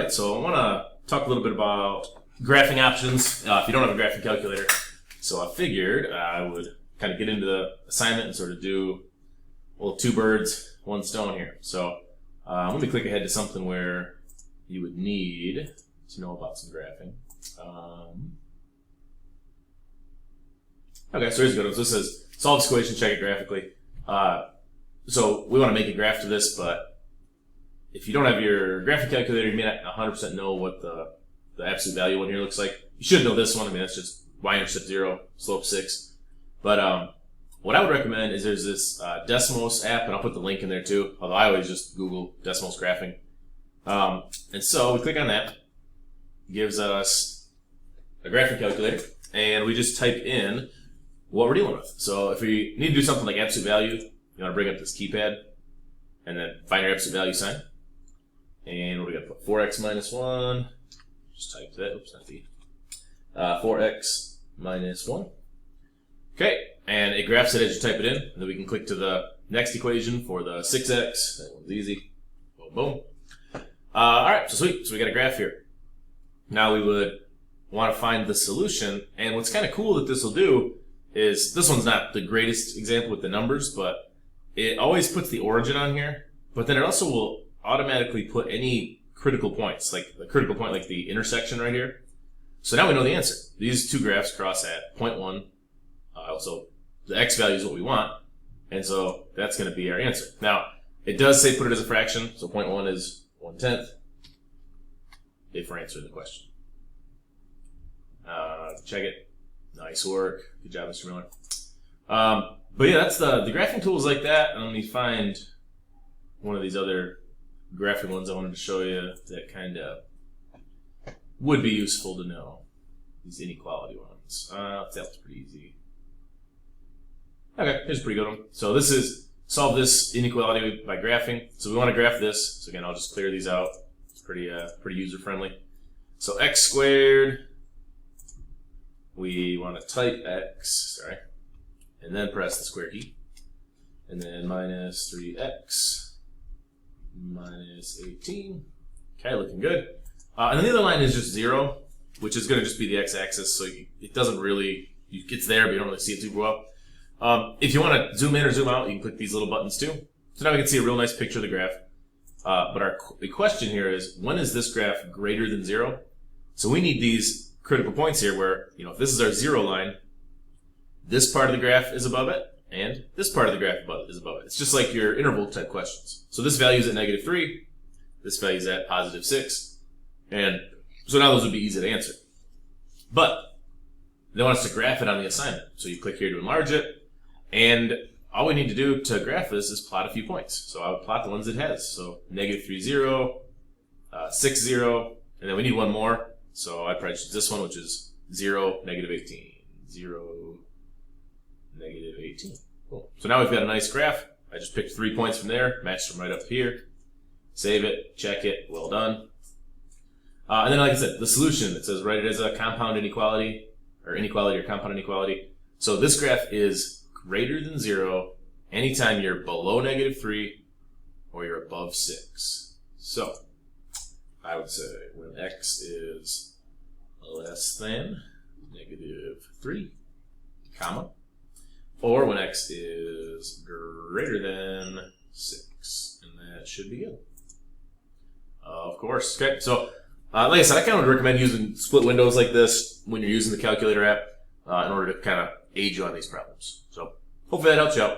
right, so I want to talk a little bit about graphing options if you don't have a graphing calculator. So I figured I would kind of get into the assignment and sort of do two birds, one stone here. So let me click ahead to something where you would need to know about some graphing. Okay, so here's a good one. So this says solve this equation, check it graphically. So we want to make a graph to this, but if you don't have your graphing calculator, you may not 100% know what the absolute value one here looks like. You should know this one. I mean, that's just y-intercept 0, slope 6. But what I would recommend is there's this Desmos app, and I'll put the link in there too, although I always just Google Desmos graphing. And so we click on that. It gives us a graphing calculator, and we just type in what we're dealing with. So if we need to do something like absolute value, you want to bring up this keypad and then find your absolute value sign. And what are we going to put? 4x minus 1. Just type that. Oops, not the 4x minus 1. Okay, and it graphs it as you type it in. And then we can click to the next equation for the 6x. That one's easy. Boom, boom. All right, so sweet. So we got a graph here. Now we would want to find the solution. And what's kind of cool that this will do is, this one's not the greatest example with the numbers, but it always puts the origin on here. But then it also will automatically put any critical points, like the critical point, like the intersection right here. So now we know the answer. These two graphs cross at 0.1. So the x value is what we want. And so that's going to be our answer. Now, it does say put it as a fraction. So 0.1 is 1/10 if we're answering the question. Check it. Nice work. Good job, Mr. Miller. But yeah, that's the graphing tools like that. And let me find one of these other graphing ones I wanted to show you that kind of would be useful to know. These inequality ones. That was pretty easy. Okay, here's a pretty good one. So this is solve this inequality by graphing. So we want to graph this. So again, I'll just clear these out. It's pretty user friendly. So x squared. We want to type x, sorry, and then press the square key. And then minus 3x minus 18. Okay, looking good. And then the other line is just 0, which is going to just be the x-axis. So it doesn't really, it's there, but you don't really see it too well. If you want to zoom in or zoom out, you can click these little buttons too. So now we can see a real nice picture of the graph. But the question here is, when is this graph greater than 0? So we need these critical points here where, if this is our 0 line, this part of the graph is above it, and this part of the graph is above it. It's just like your interval type questions. So this value is at -3, this value is at +6, and so now those would be easy to answer. But they want us to graph it on the assignment. So you click here to enlarge it, and all we need to do to graph this is plot a few points. So I would plot the ones it has. So -3, 0, 6, 0, and then we need one more. So I probably choose this one, which is 0, -18. 0, -18. Cool. So now we've got a nice graph. I just picked 3 points from there, matched them right up here. Save it, check it, well done. And then, like I said, the solution, it says write it as a compound inequality, or inequality or compound inequality. So this graph is greater than 0 anytime you're below -3 or you're above 6. So I would say when x is less than -3, comma, or when x is greater than 6, and that should be good. Of course. Okay, so like I said, I kind of would recommend using split windows like this when you're using the calculator app in order to kind of aid you on these problems. So hopefully that helps you out.